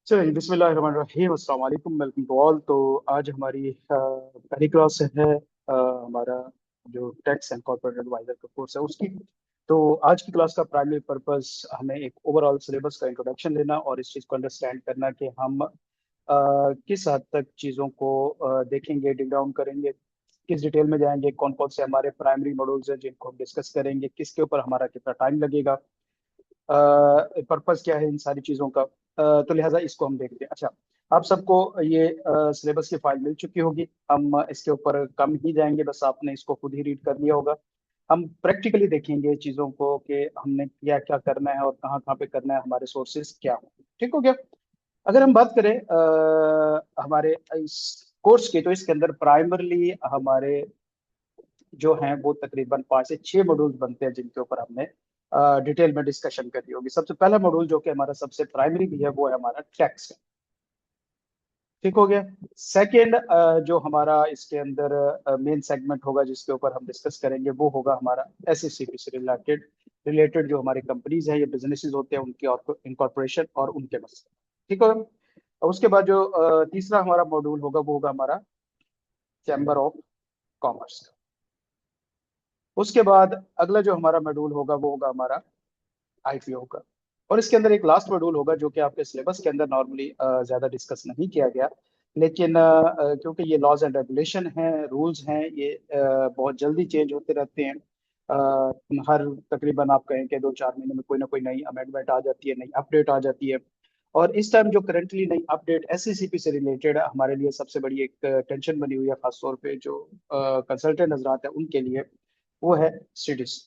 चलिए बिस्मिल्लाहिर्रहमानिर्रहीम अस्सलाम वालेकुम वेलकम टू ऑल। तो आज हमारी पहली क्लास है हमारा जो टैक्स एंड कॉर्पोरेट एडवाइजर का कोर्स है उसकी। तो आज की क्लास का प्राइमरी पर्पस हमें एक ओवरऑल सिलेबस का इंट्रोडक्शन देना और इस चीज़ को अंडरस्टैंड करना कि हम किस हद तक चीज़ों को देखेंगे, डिग डाउन करेंगे, किस डिटेल में जाएंगे, कौन कौन से हमारे प्राइमरी मॉड्यूल्स हैं जिनको हम डिस्कस करेंगे, किसके ऊपर हमारा कितना टाइम लगेगा, पर्पस क्या है इन सारी चीज़ों का। तो लिहाजा इसको हम देखते हैं। अच्छा, आप सबको ये सिलेबस की फाइल मिल चुकी होगी। हम इसके ऊपर कम ही जाएंगे, बस आपने इसको खुद ही रीड कर लिया होगा। हम प्रैक्टिकली देखेंगे चीज़ों को कि हमने क्या क्या करना है और कहाँ कहाँ पे करना है, हमारे सोर्सेज क्या हो। ठीक हो गया। अगर हम बात करें हमारे इस कोर्स की, तो इसके अंदर प्राइमरली हमारे जो हैं वो तकरीबन 5 से 6 मॉड्यूल्स बनते हैं जिनके ऊपर हमने डिटेल में डिस्कशन करी होगी। सबसे पहला मॉड्यूल जो कि हमारा सबसे प्राइमरी भी है वो है हमारा टैक्स। ठीक हो गया। सेकंड जो हमारा इसके अंदर मेन सेगमेंट होगा जिसके ऊपर हम डिस्कस करेंगे वो होगा हमारा एसएससीपी से रिलेटेड रिलेटेड जो हमारी कंपनीज हैं या बिजनेसेस होते हैं उनकी इनकॉर्पोरेशन और उनके मसले। ठीक हो। और उसके बाद जो तीसरा हमारा मॉड्यूल होगा वो होगा हमारा चैम्बर ऑफ कॉमर्स। उसके बाद अगला जो हमारा मॉड्यूल होगा वो होगा हमारा आईपीओ का। और इसके अंदर एक लास्ट मॉड्यूल होगा जो कि आपके सिलेबस के अंदर नॉर्मली ज्यादा डिस्कस नहीं किया गया, लेकिन क्योंकि ये लॉज एंड रेगुलेशन हैं, रूल्स हैं, ये बहुत जल्दी चेंज होते रहते हैं। हर तकरीबन आप कहें कि 2-4 महीने में कोई ना कोई नई अमेंडमेंट आ जाती है, नई अपडेट आ जाती है। और इस टाइम जो करंटली नई अपडेट एससीसीपी से रिलेटेड हमारे लिए सबसे बड़ी एक टेंशन बनी हुई है, खासतौर पे जो कंसल्टेंट हजरात है उनके लिए, वो है सीडीसी।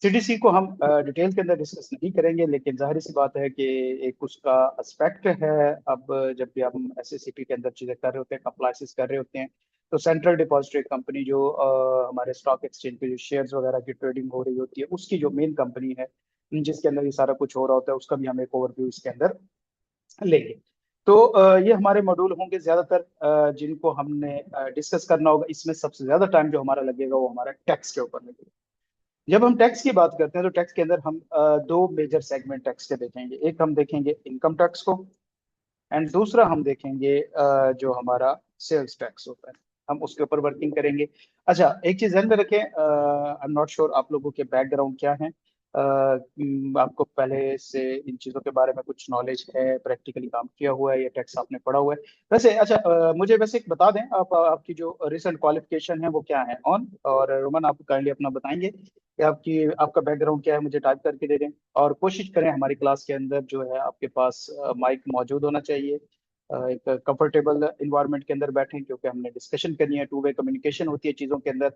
सीडीसी को हम डिटेल के अंदर डिस्कस नहीं करेंगे, लेकिन जाहिर सी बात है कि एक उसका एस्पेक्ट है। अब जब भी हम एसएससीपी के अंदर चीजें कर रहे होते हैं, कंप्लाइंसेस कर रहे होते हैं, तो सेंट्रल डिपॉजिटरी कंपनी जो हमारे स्टॉक एक्सचेंज पे जो शेयर्स वगैरह की ट्रेडिंग हो रही होती है उसकी जो मेन कंपनी है जिसके अंदर ये सारा कुछ हो रहा होता है, उसका भी हम एक ओवरव्यू इसके अंदर लेंगे। तो ये हमारे मॉड्यूल होंगे ज्यादातर जिनको हमने डिस्कस करना होगा। इसमें सबसे ज्यादा टाइम जो हमारा लगेगा वो हमारा टैक्स के ऊपर लगेगा। जब हम टैक्स की बात करते हैं तो टैक्स के अंदर हम दो मेजर सेगमेंट टैक्स के देखेंगे। एक हम देखेंगे इनकम टैक्स को, एंड दूसरा हम देखेंगे जो हमारा सेल्स टैक्स होता है, हम उसके ऊपर वर्किंग करेंगे। अच्छा, एक चीज ध्यान में रखें, आई एम नॉट श्योर आप लोगों के बैकग्राउंड क्या है, आपको पहले से इन चीज़ों के बारे में कुछ नॉलेज है, प्रैक्टिकली काम किया हुआ है या टैक्स आपने पढ़ा हुआ है वैसे। अच्छा, मुझे वैसे एक बता दें, आप आपकी जो रिसेंट क्वालिफिकेशन है वो क्या है ऑन, और रोमन आप काइंडली अपना बताएंगे कि आपका बैकग्राउंड क्या है, मुझे टाइप करके दे दें। और कोशिश करें हमारी क्लास के अंदर जो है आपके पास माइक मौजूद होना चाहिए, एक कंफर्टेबल इन्वायरमेंट के अंदर बैठें, क्योंकि हमने डिस्कशन करनी है, टू वे कम्युनिकेशन होती है चीज़ों के अंदर।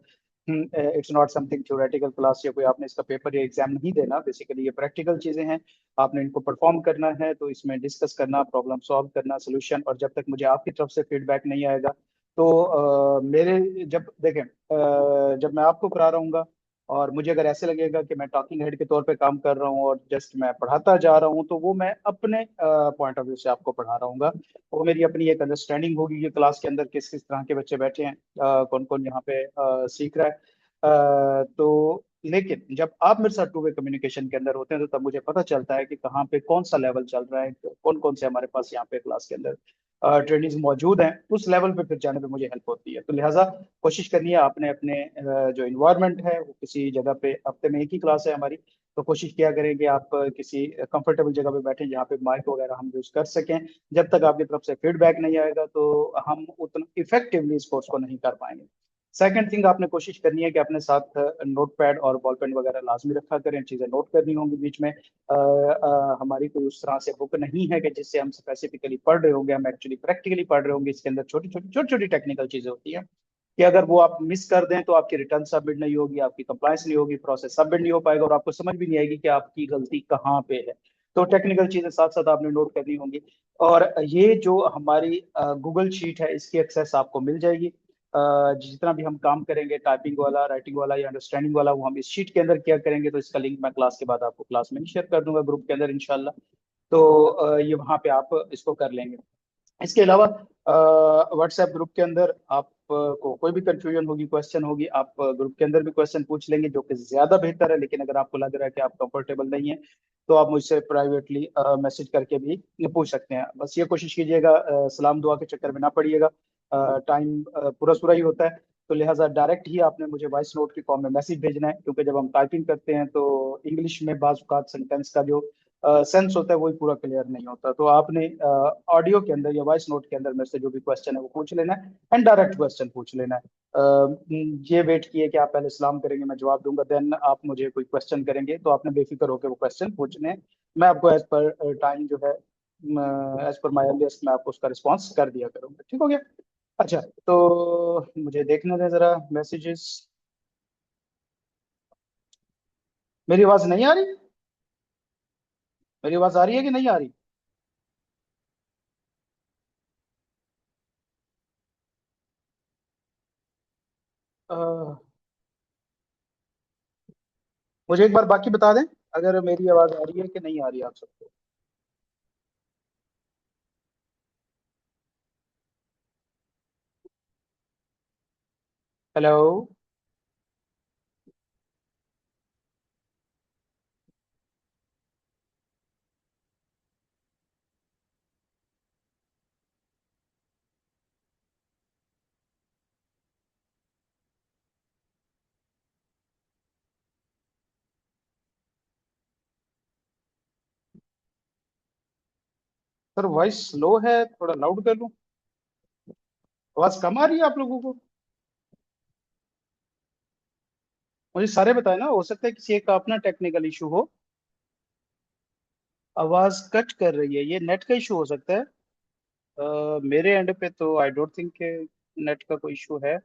It's not something theoretical class या कोई आपने इसका पेपर या एग्जाम नहीं देना, बेसिकली ये प्रैक्टिकल चीज़ें हैं, आपने इनको परफॉर्म करना है। तो इसमें डिस्कस करना, प्रॉब्लम सॉल्व करना, सोल्यूशन, और जब तक मुझे आपकी तरफ से फीडबैक नहीं आएगा तो मेरे जब देखें जब मैं आपको पढ़ा रहा हूँ और मुझे अगर ऐसे लगेगा कि मैं टॉकिंग हेड के तौर पे काम कर रहा हूँ और जस्ट मैं पढ़ाता जा रहा हूँ, तो वो मैं अपने पॉइंट ऑफ व्यू से आपको पढ़ा रहा हूँ। वो मेरी अपनी एक अंडरस्टैंडिंग होगी कि क्लास के अंदर किस किस तरह के बच्चे बैठे हैं, कौन कौन यहाँ पे सीख रहा है। तो लेकिन जब आप मेरे साथ टू वे कम्युनिकेशन के अंदर होते हैं तो तब मुझे पता चलता है कि कहाँ पे कौन सा लेवल चल रहा है, कौन कौन से हमारे पास यहाँ पे क्लास के अंदर ट्रेनिंग्स मौजूद हैं, उस लेवल पे फिर जाने पे मुझे हेल्प होती है। तो लिहाजा कोशिश करनी है आपने अपने जो इन्वायरमेंट है वो किसी जगह पे, हफ्ते में एक ही क्लास है हमारी, तो कोशिश किया करें कि आप किसी कंफर्टेबल जगह पे बैठें जहाँ पे माइक वगैरह हम यूज कर सकें। जब तक आपकी तरफ से फीडबैक नहीं आएगा तो हम उतना इफेक्टिवली इस कोर्स को नहीं कर पाएंगे। सेकंड थिंग, आपने कोशिश करनी है कि अपने साथ नोट पैड और बॉल पेन वगैरह लाजमी रखा करें, चीज़ें नोट करनी होंगी बीच में। हमारी कोई उस तरह से बुक नहीं है कि जिससे हम स्पेसिफिकली पढ़ रहे होंगे, हम एक्चुअली प्रैक्टिकली पढ़ रहे होंगे। इसके अंदर छोटी छोटी टेक्निकल चीज़ें होती हैं कि अगर वो आप मिस कर दें तो आपकी रिटर्न सबमिट नहीं होगी, आपकी कंप्लायंस नहीं होगी, प्रोसेस सबमिट नहीं हो पाएगा और आपको समझ भी नहीं आएगी कि आपकी गलती कहाँ पे है। तो टेक्निकल चीजें साथ साथ आपने नोट करनी होंगी। और ये जो हमारी गूगल शीट है इसकी एक्सेस आपको मिल जाएगी। जितना भी हम काम करेंगे, टाइपिंग वाला, राइटिंग वाला या अंडरस्टैंडिंग वाला, वो हम इस शीट के अंदर किया करेंगे। तो इसका लिंक मैं क्लास के बाद आपको क्लास में शेयर कर दूंगा ग्रुप के अंदर इंशाल्लाह। तो ये वहाँ पे आप इसको कर लेंगे। इसके अलावा व्हाट्सएप ग्रुप के अंदर आप को कोई भी कंफ्यूजन होगी, क्वेश्चन होगी, आप ग्रुप के अंदर भी क्वेश्चन पूछ लेंगे, जो कि ज्यादा बेहतर है। लेकिन अगर आपको लग रहा है कि आप कंफर्टेबल नहीं है, तो आप मुझसे प्राइवेटली मैसेज करके भी ये पूछ सकते हैं। बस ये कोशिश कीजिएगा, सलाम दुआ के चक्कर में ना पड़िएगा। टाइम पूरा सूरा ही होता है, तो लिहाजा डायरेक्ट ही आपने मुझे वॉइस नोट के फॉर्म में मैसेज भेजना है, क्योंकि जब हम टाइपिंग करते हैं तो इंग्लिश में बाज़ औक़ात सेंटेंस का जो सेंस होता है वही पूरा क्लियर नहीं होता। तो आपने ऑडियो के अंदर या वॉइस नोट के अंदर मेरे से जो भी क्वेश्चन है वो पूछ लेना है, एंड डायरेक्ट क्वेश्चन पूछ लेना है। ये वेट किए कि आप पहले सलाम करेंगे, मैं जवाब दूंगा, देन आप मुझे कोई क्वेश्चन करेंगे, तो आपने बेफिक्र होकर वो क्वेश्चन पूछने हैं। मैं आपको एज पर टाइम जो है, एज पर माई अर्लीस्ट, मैं आपको उसका रिस्पॉन्स कर दिया करूंगा। ठीक हो गया? अच्छा, तो मुझे देखने दें जरा मैसेजेस। मेरी आवाज नहीं आ रही? मेरी आवाज आ रही है कि नहीं आ रही? अ, मुझे एक बार बाकी बता दें, अगर मेरी आवाज आ रही है कि नहीं आ रही है आप सबको। हेलो। सर वॉइस स्लो है, थोड़ा लाउड कर लूं? आवाज कम आ रही है आप लोगों को? मुझे सारे बताए ना, हो सकता है किसी एक का अपना टेक्निकल इशू हो। आवाज कट कर रही है, ये नेट का इशू हो सकता है। मेरे एंड पे तो आई डोंट थिंक नेट का कोई इशू है।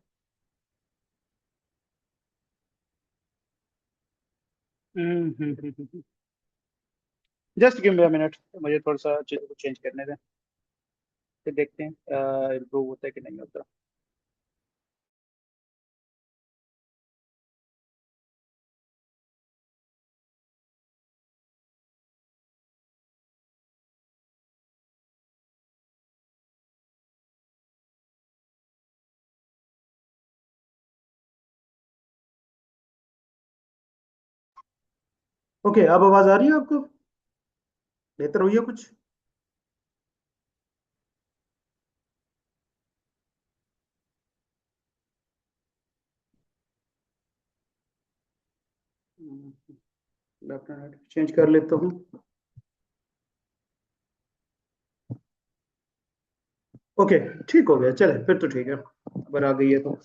Just give me a minute, मुझे थोड़ा सा चीज़ों को चेंज करने दें, फिर देखते हैं इम्प्रूव होता है कि नहीं होता। ओके, अब आवाज आ रही है आपको? बेहतर हुई है कुछ? मैं अपना नेट चेंज कर लेता हूँ। ओके, ठीक हो गया, चले फिर तो ठीक है, अगर आ गई है तो।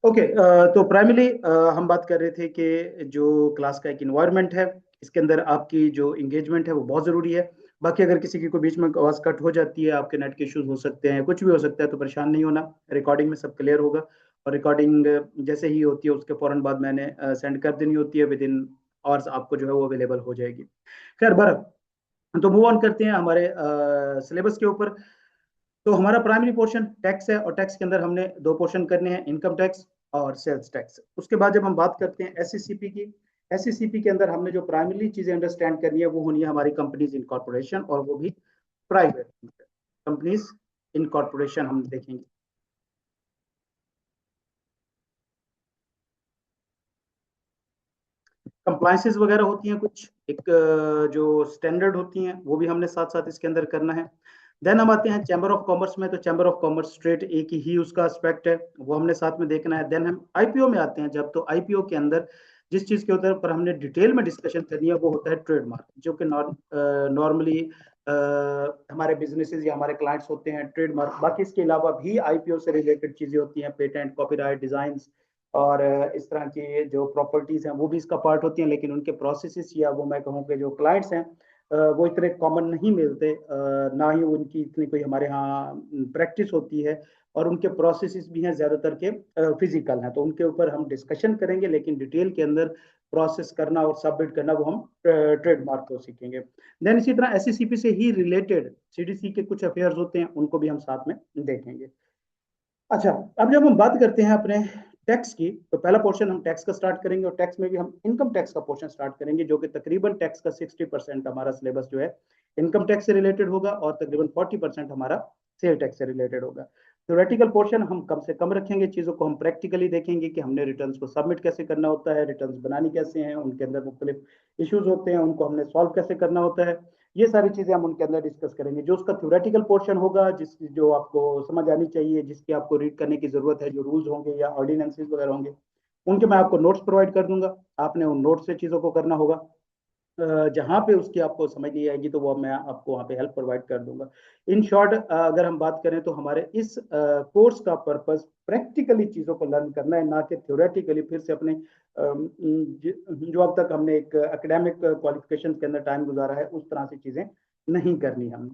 ओके, तो प्राइमरी हम बात कर रहे थे कि जो क्लास का एक इन्वायरमेंट है, इसके अंदर आपकी जो इंगेजमेंट है वो बहुत ज़रूरी है। बाकी अगर किसी की कोई बीच में आवाज़ कट हो जाती है, आपके नेट के इश्यूज हो सकते हैं, कुछ भी हो सकता है, तो परेशान नहीं होना। रिकॉर्डिंग में सब क्लियर होगा, और रिकॉर्डिंग जैसे ही होती है उसके फ़ौरन बाद मैंने सेंड कर देनी होती है, विद इन आवर्स आपको जो है वो अवेलेबल हो जाएगी। खैर बर, तो मूव ऑन करते हैं हमारे सिलेबस के ऊपर। तो हमारा प्राइमरी पोर्शन टैक्स है, और टैक्स के अंदर हमने दो पोर्शन करने हैं, इनकम टैक्स और सेल्स टैक्स। उसके बाद जब हम बात करते हैं एससीसीपी की, एससीसीपी के अंदर हमने जो प्राइमरी चीजें अंडरस्टैंड करनी है वो होनी है हमारी कंपनीज इनकॉर्पोरेशन, और वो भी प्राइवेट कंपनीज इनकॉर्पोरेशन हम देखेंगे। कंप्लाइंसेस वगैरह होती हैं कुछ, एक जो स्टैंडर्ड होती हैं वो भी हमने साथ साथ इसके अंदर करना है। देन हम आते हैं चैम्बर ऑफ कॉमर्स में, तो चैम्बर ऑफ कॉमर्स स्ट्रेट एक ही उसका एस्पेक्ट है, वो हमने साथ में देखना है। देन हम आईपीओ में आते हैं जब, तो आईपीओ के अंदर जिस चीज के ऊपर हमने डिटेल में डिस्कशन करनी है वो होता है ट्रेडमार्क, जो कि नॉर्मली हमारे बिजनेसेस या हमारे क्लाइंट्स होते हैं ट्रेडमार्क। बाकी इसके अलावा भी आईपीओ से रिलेटेड चीजें होती हैं, पेटेंट, कॉपीराइट, डिजाइन, और इस तरह की जो प्रॉपर्टीज हैं वो भी इसका पार्ट होती हैं। लेकिन उनके प्रोसेसेस, या वो मैं कहूँ कि जो क्लाइंट्स हैं वो इतने कॉमन नहीं मिलते, ना ही उनकी इतनी कोई हमारे यहाँ प्रैक्टिस होती है, और उनके प्रोसेसेस भी हैं ज़्यादातर के फिजिकल हैं, तो उनके ऊपर हम डिस्कशन करेंगे। लेकिन डिटेल के अंदर प्रोसेस करना और सबमिट करना वो हम ट्रेडमार्क को सीखेंगे। देन इसी तरह एससीसीपी से ही रिलेटेड सीडीसी के कुछ अफेयर्स होते हैं, उनको भी हम साथ में देखेंगे। अच्छा, अब जब हम बात करते हैं अपने टैक्स की, तो पहला पोर्शन हम टैक्स का स्टार्ट करेंगे, और टैक्स में भी हम इनकम टैक्स का पोर्शन स्टार्ट करेंगे, जो कि तकरीबन टैक्स का 60% हमारा सिलेबस जो है इनकम टैक्स से रिलेटेड होगा, और तकरीबन 40% हमारा सेल टैक्स से रिलेटेड होगा। थ्योरेटिकल पोर्शन हम कम से कम रखेंगे, चीज़ों को हम प्रैक्टिकली देखेंगे कि हमने रिटर्न्स को सबमिट कैसे करना होता है, रिटर्न्स बनानी कैसे हैं, उनके अंदर मुख्तलिफ इश्यूज होते हैं, उनको हमने सॉल्व कैसे करना होता है। ये सारी चीज़ें हम उनके अंदर डिस्कस करेंगे। जो उसका थ्योरेटिकल पोर्शन होगा, जो आपको समझ आनी चाहिए, जिसकी आपको रीड करने की जरूरत है, जो रूल्स होंगे या ऑर्डिनेंसेस वगैरह होंगे, उनके मैं आपको नोट्स प्रोवाइड कर दूंगा। आपने उन नोट्स से चीज़ों को करना होगा। जहां पे उसकी आपको समझ नहीं आएगी तो वो मैं आपको वहां पे हेल्प प्रोवाइड कर दूंगा। इन शॉर्ट अगर हम बात करें तो हमारे इस कोर्स का पर्पस प्रैक्टिकली चीजों को लर्न करना है, ना कि थ्योरेटिकली फिर से अपने जो अब तक हमने एक एकेडमिक क्वालिफिकेशन के अंदर टाइम गुजारा है उस तरह से चीजें नहीं करनी हमने।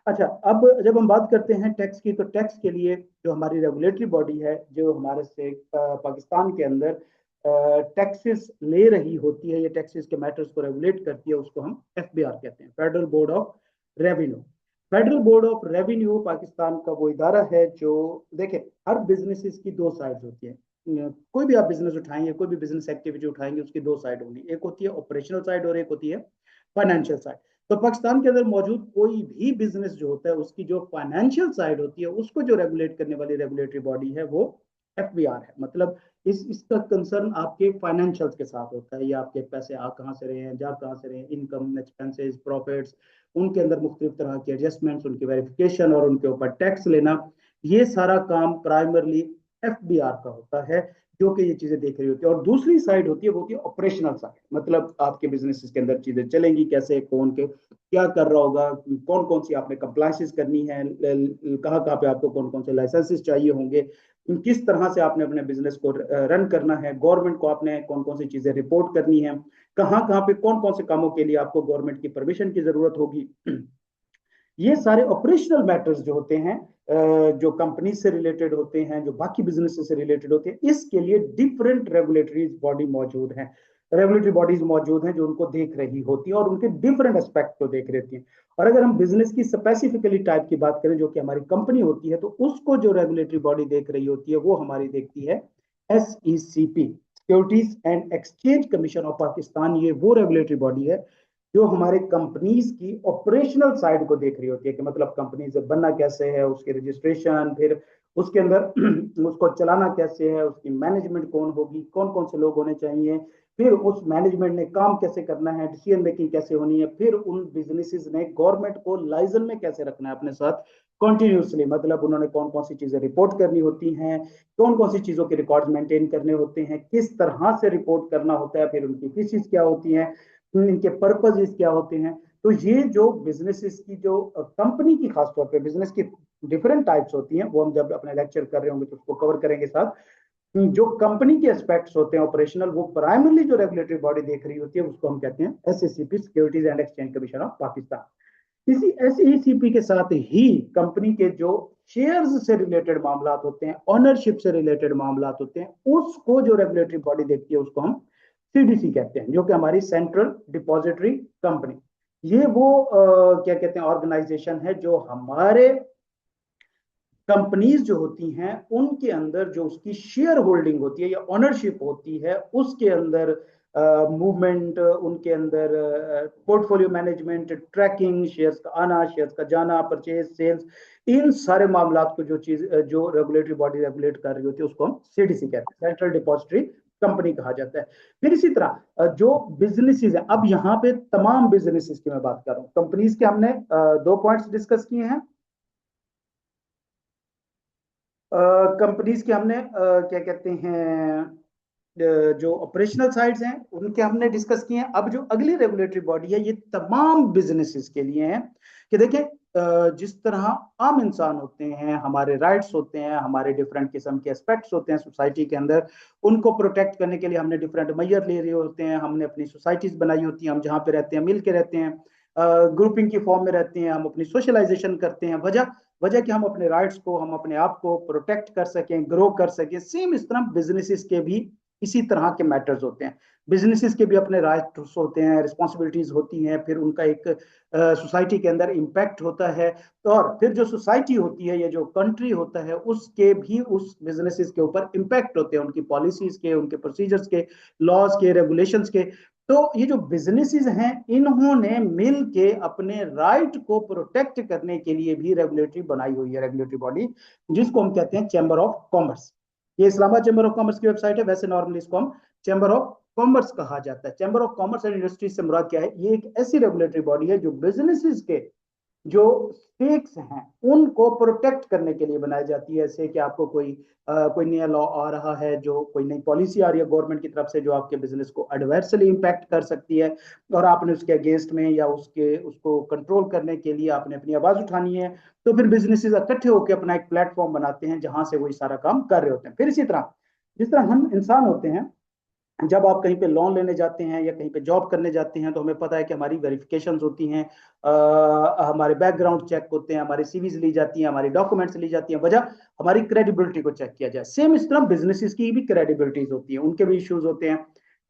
अच्छा, अब जब हम बात करते हैं टैक्स की, तो टैक्स के लिए जो हमारी रेगुलेटरी बॉडी है, जो हमारे से पाकिस्तान के अंदर टैक्सेस ले रही होती है, ये टैक्सेस के मैटर्स को रेगुलेट करती है, उसको हम एफबीआर कहते हैं, federal board of revenue. Federal board of revenue Pakistan का वो इदारा है जो, देखें, हर बिजनेस की दो साइड होती है। कोई भी आप बिजनेस उठाएंगे, कोई भी बिजनेस एक्टिविटी उठाएंगे, उसकी दो साइड होंगी, एक होती है ऑपरेशनल साइड और एक होती है फाइनेंशियल साइड। तो पाकिस्तान के अंदर मौजूद कोई भी बिजनेस जो होता है, उसकी जो फाइनेंशियल साइड होती है, उसको जो रेगुलेट करने वाली रेगुलेटरी बॉडी है वो एफबीआर है। मतलब इसका कंसर्न आपके फाइनेंशियल्स के साथ होता है, या आपके पैसे आ कहाँ से रहे हैं, जा कहाँ से रहे हैं, इनकम, एक्सपेंसेस, प्रॉफिट्स, उनके अंदर मुख्तलिफ तरह की एडजस्टमेंट्स, उनकी वेरिफिकेशन और उनके ऊपर टैक्स लेना, ये सारा काम प्राइमरली एफबीआर का होता है, जो कि ये चीजें देख रही होती है। और दूसरी साइड होती है वो होती है ऑपरेशनल साइड, मतलब आपके बिजनेस के अंदर चीजें चलेंगी कैसे, कौन के क्या कर रहा होगा, कौन कौन सी आपने कंप्लाइंसेस करनी है, कहाँ कहाँ पे आपको कौन कौन से लाइसेंसेस चाहिए होंगे, किस तरह से आपने अपने बिजनेस को रन करना है, गवर्नमेंट को आपने कौन कौन सी चीजें रिपोर्ट करनी है, कहाँ कहाँ पे कौन कौन से कामों के लिए आपको गवर्नमेंट की परमिशन की जरूरत होगी। ये सारे ऑपरेशनल मैटर्स जो होते हैं, जो कंपनी से रिलेटेड होते हैं, जो बाकी बिजनेस से रिलेटेड होते हैं, इसके लिए डिफरेंट रेगुलेटरी बॉडी मौजूद हैं, रेगुलेटरी बॉडीज मौजूद हैं जो उनको देख रही होती है और उनके डिफरेंट एस्पेक्ट को देख रही होती हैं। और अगर हम बिजनेस की स्पेसिफिकली टाइप की बात करें, जो कि हमारी कंपनी होती है, तो उसको जो रेगुलेटरी बॉडी देख रही होती है वो हमारी देखती है SECP, securities and exchange commission of Pakistan. ये वो रेगुलेटरी बॉडी है जो हमारे कंपनीज की ऑपरेशनल साइड को देख रही होती है, कि मतलब कंपनीज बनना कैसे है, उसके रजिस्ट्रेशन, फिर उसके अंदर उसको चलाना कैसे है, उसकी मैनेजमेंट कौन होगी, कौन कौन से लोग होने चाहिए, फिर उस मैनेजमेंट ने काम कैसे करना है, डिसीजन मेकिंग कैसे होनी है, फिर उन बिजनेसेस ने गवर्नमेंट को लाइजन में कैसे रखना है अपने साथ कॉन्टिन्यूसली, मतलब उन्होंने कौन कौन सी चीजें रिपोर्ट करनी होती हैं, कौन कौन सी चीजों के रिकॉर्ड मेंटेन करने होते हैं, किस तरह से रिपोर्ट करना होता है, फिर उनकी फीसिस क्या होती हैं, इनके पर्पजेस क्या होते हैं। तो ये जो बिजनेसेस की, जो कंपनी की खासतौर पे बिजनेस की डिफरेंट टाइप्स होती हैं, वो हम जब अपने लेक्चर कर रहे होंगे तो उसको कवर करेंगे साथ। जो कंपनी के एस्पेक्ट्स होते हैं ऑपरेशनल, वो प्राइमरली जो रेगुलेटरी बॉडी देख रही होती है उसको हम कहते हैं SECP, securities and exchange commission of Pakistan. इसी SECP के साथ ही कंपनी के जो शेयर्स से रिलेटेड मामला होते हैं, ऑनरशिप से रिलेटेड मामला होते हैं, उसको जो रेगुलेटरी बॉडी देखती है उसको हम CDC कहते हैं, जो कि हमारी सेंट्रल डिपॉजिटरी कंपनी। ये वो क्या कहते हैं ऑर्गेनाइजेशन है जो हमारे कंपनीज जो होती हैं उनके अंदर जो उसकी शेयर होल्डिंग होती है या ओनरशिप होती है, उसके अंदर मूवमेंट, उनके अंदर पोर्टफोलियो मैनेजमेंट, ट्रैकिंग, शेयर्स का आना, शेयर्स का जाना, परचेज, सेल्स, इन सारे मामला को जो रेगुलेटरी बॉडी रेगुलेट कर रही होती है उसको हम CDC कहते हैं, सेंट्रल डिपॉजिटरी कंपनी कहा जाता है। फिर इसी तरह जो बिजनेसेस है, अब यहाँ पे तमाम बिजनेसेस की मैं बात कर रहा हूँ, कंपनीज के हमने दो पॉइंट्स डिस्कस किए हैं। कंपनीज के हमने क्या कहते हैं जो ऑपरेशनल साइड्स हैं उनके हमने डिस्कस किए हैं। अब जो अगली रेगुलेटरी बॉडी है ये तमाम बिजनेसेस के लिए है, कि देखें जिस तरह आम इंसान होते हैं, हमारे राइट्स होते हैं, हमारे डिफरेंट किस्म के एस्पेक्ट्स होते हैं सोसाइटी के अंदर, उनको प्रोटेक्ट करने के लिए हमने डिफरेंट मेजर ले रहे होते हैं, हमने अपनी सोसाइटीज बनाई होती हैं, हम जहाँ पे रहते हैं मिल के रहते हैं, ग्रुपिंग की फॉर्म में रहते हैं, हम अपनी सोशलाइजेशन करते हैं, वजह वजह कि हम अपने राइट्स को, हम अपने आप को प्रोटेक्ट कर सकें, ग्रो कर सकें। सेम इस तरह बिजनेसेस के भी इसी तरह के मैटर्स होते हैं। बिजनेसेस के भी अपने राइट्स होते हैं, रिस्पॉन्सिबिलिटीज होती हैं, फिर उनका एक सोसाइटी के अंदर इम्पैक्ट होता है, और फिर जो सोसाइटी होती है या जो कंट्री होता है उसके भी उस बिजनेसेस के ऊपर इम्पैक्ट होते हैं, उनकी पॉलिसीज के, उनके प्रोसीजर्स के, लॉज के, रेगुलेशंस के। तो ये जो बिजनेसेस हैं इन्होंने मिल के अपने राइट को प्रोटेक्ट करने के लिए भी रेगुलेटरी बनाई हुई है, रेगुलेटरी बॉडी, जिसको हम कहते हैं चैम्बर ऑफ कॉमर्स। ये इस्लामाबाद चैम्बर ऑफ कॉमर्स की वेबसाइट है, वैसे नॉर्मली इसको हम चैम्बर ऑफ कॉमर्स कहा जाता है। Chamber of commerce and industries से मुराद क्या है? ये एक ऐसी रेगुलेटरी बॉडी है जो बिजनेसेस के जो स्टेक्स हैं उनको प्रोटेक्ट करने के लिए बनाई जाती है। ऐसे कि आपको कोई नया लॉ आ रहा है, जो कोई नई पॉलिसी आ रही है गवर्नमेंट की तरफ से जो आपके बिजनेस को एडवर्सली इंपैक्ट कर सकती है, और आपने उसके अगेंस्ट में या उसको कंट्रोल करने के लिए आपने अपनी आवाज उठानी है, तो फिर बिजनेसेस इकट्ठे होकर अपना एक प्लेटफॉर्म बनाते हैं जहां से वो सारा काम कर रहे होते हैं। फिर इसी तरह जिस तरह हम इंसान होते हैं, जब आप कहीं पे लोन लेने जाते हैं या कहीं पे जॉब करने जाते हैं, तो हमें पता है कि हमारी वेरिफिकेशन होती हैं, हमारे बैकग्राउंड चेक होते हैं, हमारी सीवीज ली जाती हैं, हमारी डॉक्यूमेंट्स ली जाती हैं, वजह हमारी क्रेडिबिलिटी को चेक किया जाए। सेम इस तरह बिजनेसेस की भी क्रेडिबिलिटीज होती हैं, उनके भी इश्यूज होते हैं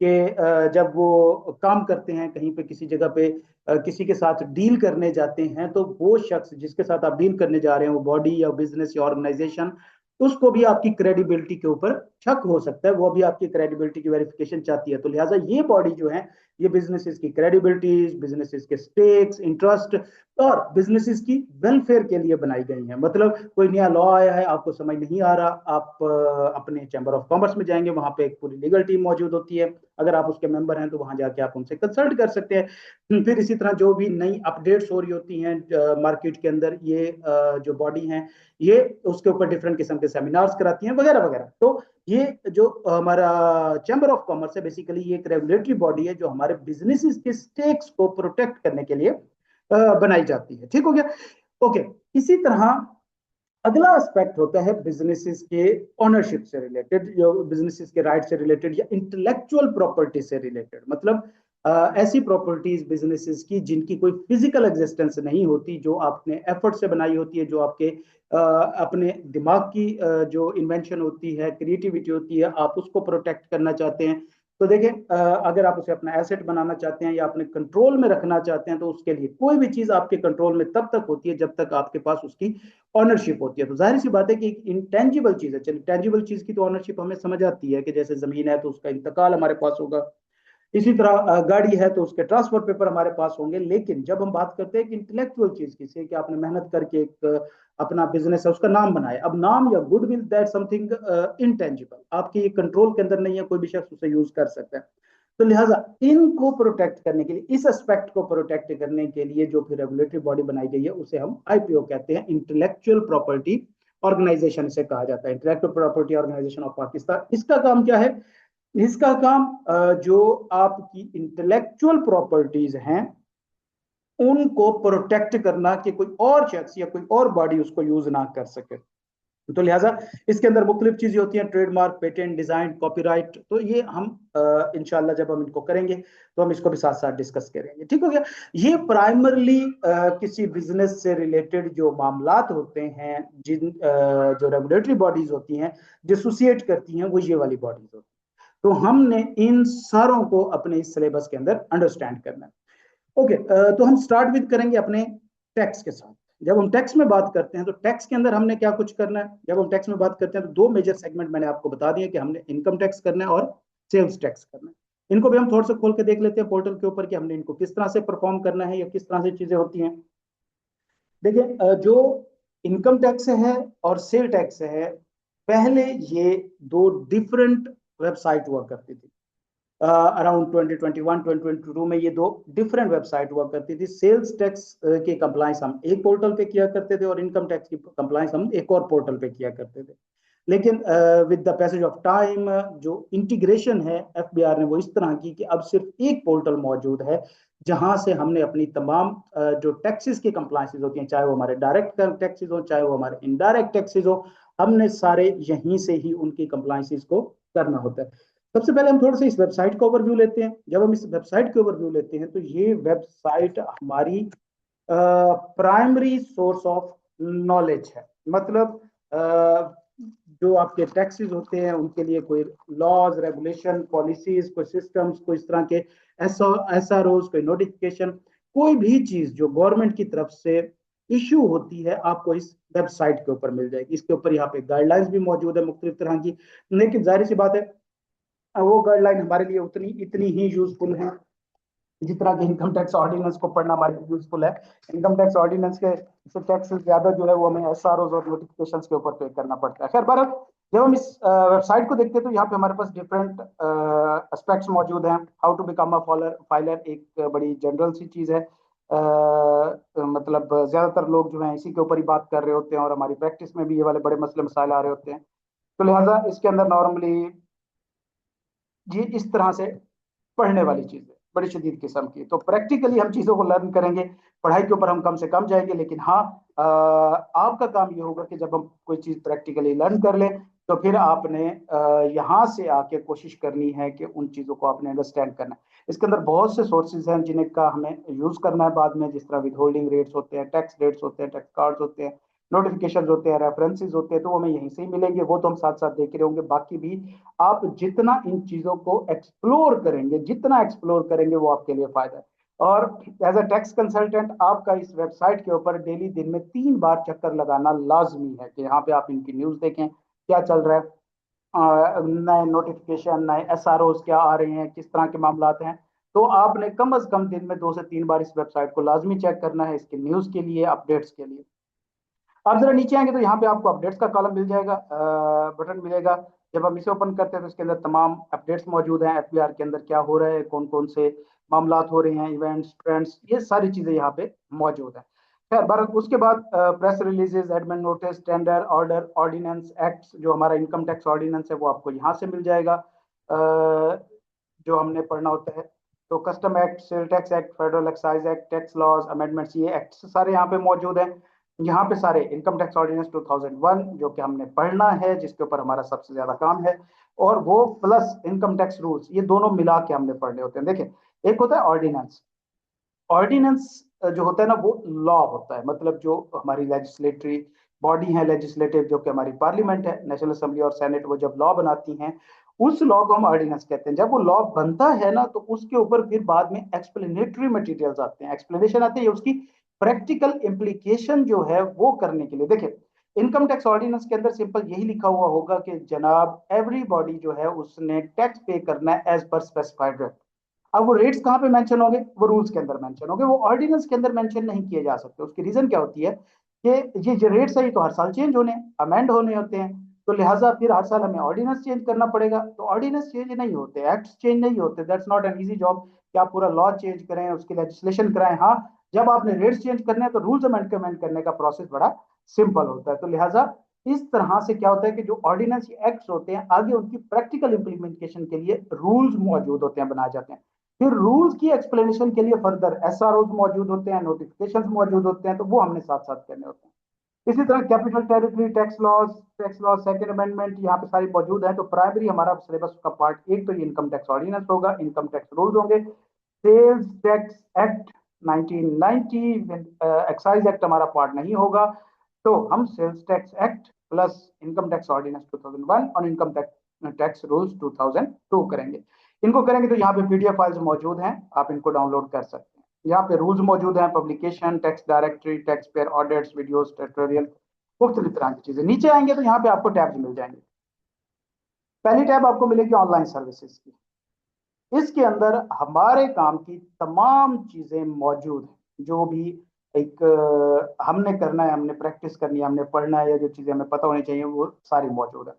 कि जब वो काम करते हैं कहीं पे किसी जगह पे, किसी के साथ डील करने जाते हैं, तो वो शख्स जिसके साथ आप डील करने जा रहे हैं, वो बॉडी या बिजनेस या ऑर्गेनाइजेशन, उसको भी आपकी क्रेडिबिलिटी के ऊपर शक हो सकता है, वो भी आपकी क्रेडिबिलिटी की वेरिफिकेशन चाहती है। तो लिहाजा ये बॉडी जो है, ये बिजनेसेस की क्रेडिबिलिटीज, बिजनेसेस के स्टेक्स, इंटरेस्ट और बिजनेसेस की वेलफेयर के लिए बनाई गई है। मतलब कोई नया लॉ आया है, आपको समझ नहीं आ रहा, आप अपने चैम्बर ऑफ कॉमर्स में जाएंगे, वहां पे एक पूरी लीगल टीम मौजूद होती है, अगर आप उसके मेंबर हैं तो वहां जाके आप उनसे कंसल्ट कर सकते हैं। फिर इसी तरह जो भी नई अपडेट्स हो रही होती हैं मार्केट के अंदर, ये जो बॉडी है ये उसके ऊपर डिफरेंट किस्म के सेमिनार्स कराती हैं वगैरह वगैरह। तो ये जो हमारा चैम्बर ऑफ कॉमर्स है, बेसिकली ये एक रेगुलेटरी बॉडी है जो हमारे बिजनेसेस के स्टेक्स को प्रोटेक्ट करने के लिए बनाई जाती है। ठीक हो गया? ओके। इसी तरह अगला एस्पेक्ट होता है बिजनेसेस के ओनरशिप से रिलेटेड, जो बिजनेसेस के राइट से रिलेटेड या इंटेलेक्चुअल प्रॉपर्टी से रिलेटेड। मतलब ऐसी प्रॉपर्टीज बिजनेसेस की जिनकी कोई फिजिकल एग्जिस्टेंस नहीं होती, जो आपने एफर्ट से बनाई होती है, जो आपके अपने दिमाग की जो इन्वेंशन होती है, क्रिएटिविटी होती है, आप उसको प्रोटेक्ट करना चाहते हैं। तो देखिए, अगर आप उसे अपना एसेट बनाना चाहते हैं या अपने कंट्रोल में रखना चाहते हैं, तो उसके लिए कोई भी चीज आपके कंट्रोल में तब तक होती है जब तक आपके पास उसकी ऑनरशिप होती है। तो जाहिर सी बात है कि एक इंटेंजिबल चीज है, चलिए टेंजिबल चीज की तो ऑनरशिप हमें समझ आती है कि जैसे जमीन है तो उसका इंतकाल हमारे पास होगा, इसी तरह गाड़ी है तो उसके ट्रांसफर पेपर हमारे पास होंगे। लेकिन जब हम बात करते हैं कि इंटेलेक्चुअल चीज की से, कि आपने मेहनत करके एक अपना बिजनेस है उसका नाम बनाया, अब नाम या गुडविल दैट समथिंग इनटेंजिबल, आपके कंट्रोल के अंदर नहीं है, कोई भी शख्स उसे यूज कर सकता है। तो लिहाजा इनको प्रोटेक्ट करने के लिए, इस एस्पेक्ट को प्रोटेक्ट करने के लिए जो फिर रेगुलेटरी बॉडी बनाई गई है उसे हम आईपीओ कहते हैं, इंटेलेक्चुअल प्रॉपर्टी ऑर्गेनाइजेशन से कहा जाता है, intellectual property organisation of Pakistan. इसका काम क्या है? इसका काम जो आपकी इंटेलेक्चुअल प्रॉपर्टीज हैं उनको प्रोटेक्ट करना, कि कोई और शख्स या कोई और बॉडी उसको यूज ना कर सके। तो लिहाजा इसके अंदर मुख्तलिफ चीजें होती हैं, ट्रेडमार्क, पेटेंट, डिजाइन, कॉपीराइट। तो ये हम इंशाल्लाह जब हम इनको करेंगे तो हम इसको भी साथ साथ डिस्कस करेंगे। ठीक हो गया? ये प्राइमरली किसी बिजनेस से रिलेटेड जो मामलात होते हैं, जो रेगुलेटरी बॉडीज होती हैं, डिसोसिएट करती हैं, वो ये वाली बॉडीज होती हैं। तो हमने इन सारों को अपने इस सिलेबस के अंदर अंडरस्टैंड करना है। ओके, तो हम स्टार्ट विद करेंगे अपने टैक्स के साथ। जब हम टैक्स में बात करते हैं तो टैक्स के अंदर हमने क्या कुछ करना है? जब हम टैक्स में बात करते हैं तो दो मेजर सेगमेंट मैंने आपको बता दिए कि हमने इनकम टैक्स करना है और सेल्स टैक्स करना है। इनको भी हम थोड़ा सा खोल के देख लेते हैं पोर्टल के ऊपर कि हमने इनको किस तरह से परफॉर्म करना है या किस तरह से चीजें होती हैं। देखिए, जो इनकम टैक्स है और सेल टैक्स है, पहले ये दो डिफरेंट वेबसाइट हुआ करती थी। अराउंड 2021 2022 में ये दो डिफरेंट वेबसाइट हुआ करती थी। सेल्स टैक्स की कंप्लाइंस हम एक पोर्टल पे किया करते थे और इनकम टैक्स की कंप्लाइंस हम एक और पोर्टल पे किया करते थे। लेकिन with the passage of time जो इंटीग्रेशन है एफबीआर ने वो इस तरह की कि अब सिर्फ एक पोर्टल मौजूद है जहां से हमने अपनी तमाम जो टैक्सेस की कंप्लाइंसेस होती हैं, चाहे वो हमारे डायरेक्ट टैक्सेस हो चाहे वो हमारे इनडायरेक्ट टैक्सेस हो, हमने सारे यहीं से ही उनकी कंप्लाइंसेस को करना होता है। सबसे पहले हम थोड़ा सा इस वेबसाइट का ओवरव्यू लेते हैं। जब हम इस वेबसाइट के ओवरव्यू लेते हैं तो ये वेबसाइट हमारी प्राइमरी सोर्स ऑफ नॉलेज है। मतलब जो आपके टैक्सेस होते हैं उनके लिए कोई लॉज, रेगुलेशन, पॉलिसीज, कोई सिस्टम्स, कोई इस तरह के SROs, कोई नोटिफिकेशन, कोई भी चीज जो गवर्नमेंट की तरफ से इशू होती है आपको इस वेबसाइट के ऊपर मिल जाएगी। इसके ऊपर यहाँ पे गाइडलाइंस भी मौजूद है मुख्तलिफ तरह की, लेकिन जाहिर सी बात है वो गाइडलाइन हमारे लिए उतनी इतनी ही यूजफुल है जितना कि इनकम टैक्स ऑर्डिनेंस को पढ़ना हमारे लिए यूजफुल है। इनकम टैक्स ऑर्डिनेंस के से टैक्स ज्यादा जो है वो हमें SROs और नोटिफिकेशन के ऊपर पे करना पड़ता है। खैर बहरहाल जब हम इस वेबसाइट को देखते हैं तो यहाँ पे हमारे पास डिफरेंट एस्पेक्ट्स मौजूद हैं। How to become a filer एक बड़ी जनरल सी चीज है। मतलब ज्यादातर लोग जो है इसी के ऊपर ही बात कर रहे होते हैं और हमारी प्रैक्टिस में भी ये वाले बड़े मसले मसाइल आ रहे होते हैं। तो लिहाजा इसके अंदर नॉर्मली ये इस तरह से पढ़ने वाली चीज है बड़ी शदीद किस्म की। तो प्रैक्टिकली हम चीजों को लर्न करेंगे, पढ़ाई के ऊपर हम कम से कम जाएंगे, लेकिन हाँ आपका काम ये होगा कि जब हम कोई चीज प्रैक्टिकली लर्न कर लें तो फिर आपने यहाँ से आके कोशिश करनी है कि उन चीजों को आपने अंडरस्टैंड करना है। इसके अंदर बहुत से सोर्सेज हैं जिन्हें का हमें यूज करना है बाद में, जिस तरह विद होल्डिंग रेट्स होते हैं, टैक्स रेट्स होते हैं, टैक्स कार्ड्स होते हैं, नोटिफिकेशन होते हैं, रेफरेंसेस होते हैं, तो वो हमें यहीं से ही मिलेंगे। वो तो हम साथ साथ देख रहे होंगे। बाकी भी आप जितना इन चीजों को एक्सप्लोर करेंगे, जितना एक्सप्लोर करेंगे वो आपके लिए फायदा है। और एज अ टैक्स कंसल्टेंट आपका इस वेबसाइट के ऊपर डेली दिन में 3 बार चक्कर लगाना लाजमी है कि यहाँ पे आप इनकी न्यूज देखें क्या चल रहा है, नए नोटिफिकेशन, नए SROs क्या आ रहे हैं, किस तरह के मामला हैं। तो आपने कम अज कम दिन में 2 से 3 बार इस वेबसाइट को लाजमी चेक करना है इसके न्यूज के लिए, अपडेट्स के लिए। आप जरा नीचे आएंगे तो यहाँ पे आपको अपडेट्स का कॉलम मिल जाएगा, बटन मिलेगा। जब हम इसे ओपन करते हैं तो इसके अंदर तमाम अपडेट्स मौजूद हैं। FBR के अंदर क्या हो रहा है, कौन कौन से मामला हो रहे हैं, इवेंट्स, ट्रेंड्स, ये सारी चीजें यहाँ पे मौजूद है। खैर बार उसके बाद press releases, admin notice, tender, order, ordinance, act, जो हमारा इनकम टैक्स ऑर्डिनेंस है वो आपको यहाँ से मिल जाएगा, जो हमने पढ़ना होता है। तो custom act, sale tax act, federal excise act, tax laws amendments, ये एक्ट सारे यहाँ पे मौजूद हैं। यहाँ पे सारे इनकम टैक्स ऑर्डिनेंस 2001 जो कि हमने पढ़ना है, जिसके ऊपर हमारा सबसे ज्यादा काम है, और वो प्लस इनकम टैक्स रूल्स, ये दोनों मिला के हमने पढ़ने होते हैं। देखिए एक होता है ऑर्डिनेंस। ऑर्डिनेंस जो होता है ना वो लॉ होता है, मतलब जो हमारी लेजिस्लेटरी बॉडी है, लेजिस्लेटिव, जो कि हमारी पार्लियामेंट है, नेशनल असेंबली और सेनेट, वो जब लॉ बनाती हैं उस लॉ को हम ऑर्डिनेंस कहते हैं। जब वो लॉ बनता है ना तो उसके ऊपर फिर बाद में एक्सप्लेनेटरी मटेरियल्स आते हैं, एक्सप्लेनेशन आते हैं उसकी प्रैक्टिकल इम्प्लीकेशन जो है वो करने के लिए। देखिए इनकम टैक्स ऑर्डिनेंस के अंदर सिंपल यही लिखा हुआ होगा कि जनाब एवरीबॉडी जो है उसने टैक्स पे करना है एज पर स्पेसिफाइड रेट। अब वो रेट्स कहाँ पे मेंशन होंगे, वो रूल्स के अंदर मेंशन होंगे, वो ऑर्डिनेंस के अंदर मेंशन नहीं किए जा सकते। उसकी रीजन क्या होती है कि ये जो रेट्स है ये तो हर साल चेंज होने, अमेंड होने होते हैं, तो लिहाजा फिर हर साल हमें ऑर्डिनेंस चेंज करना पड़ेगा। तो ऑर्डिनेंस चेंज नहीं होते, एक्ट्स चेंज नहीं होते, that's not an easy job कि आप पूरा लॉ चेंज करें, उसकी लेजिस्लेशन कराएं। हाँ, जब आपने रेट्स चेंज करने हैं तो रूल्स अमेंडमेंट करने का प्रोसेस बड़ा सिंपल होता है। तो लिहाजा इस तरह से क्या होता है कि जो ऑर्डिनेंस एक्ट्स होते हैं आगे उनकी प्रैक्टिकल इंप्लीमेंटेशन के लिए रूल्स मौजूद होते हैं, बनाए जाते हैं। फिर रूल्स की एक्सप्लेनेशन के लिए फर्दर SROs मौजूद होते हैं, नोटिफिकेशंस मौजूद होते हैं, तो वो हमने साथ साथ करने होते हैं। इसी तरह capital territory tax laws second amendment यहाँ पे सारी मौजूद है। तो प्राइमरी हमारा सिलेबस का पार्ट एक तो ये इनकम टैक्स ऑर्डिनेंस होगा, इनकम टैक्स रूल्स होंगे, sales tax act 1990, excise act हमारा पार्ट नहीं होगा। तो हम sales tax act plus income tax ordinance 2001 और इनकम टैक्स रूल्स 2002 करेंगे। इनको करेंगे तो यहाँ पे PDF फाइल्स मौजूद हैं, आप इनको डाउनलोड कर सकते हैं। यहाँ पे रूल्स मौजूद हैं, publication, tax directory, tax payer audits, videos, tutorial, मुख्तलिफ तरह की चीजें। नीचे आएंगे तो यहाँ पे आपको टैब्स मिल जाएंगे। पहली टैब आपको मिलेगी ऑनलाइन सर्विसेज की। इसके अंदर हमारे काम की तमाम चीजें मौजूद हैं, जो भी एक हमने करना है, हमने प्रैक्टिस करनी है, हमने पढ़ना है, या जो चीजें हमें पता होनी चाहिए वो सारी मौजूद है।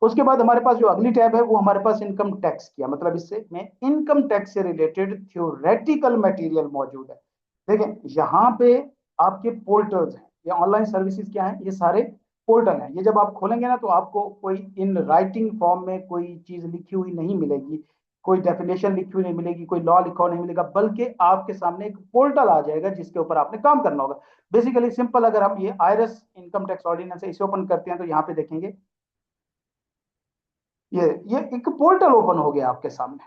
उसके बाद हमारे पास जो अगली टैब है वो हमारे पास इनकम टैक्स की है, मतलब इससे में इनकम टैक्स से रिलेटेड थ्योरेटिकल मटेरियल मौजूद है। देखें यहाँ पे आपके पोर्टल्स हैं, ये ऑनलाइन सर्विसेज क्या है, ये सारे पोर्टल हैं। ये जब आप खोलेंगे ना तो आपको कोई इन राइटिंग फॉर्म में कोई चीज लिखी हुई नहीं मिलेगी, कोई डेफिनेशन लिखी हुई नहीं मिलेगी, कोई लॉ लिखा हुआ नहीं मिलेगा, बल्कि आपके सामने एक पोर्टल आ जाएगा जिसके ऊपर आपने काम करना होगा। बेसिकली सिंपल, अगर हम ये IRS इनकम टैक्स ऑर्डिनेंस है इसे ओपन करते हैं तो यहाँ पे देखेंगे ये एक पोर्टल ओपन हो गया आपके सामने।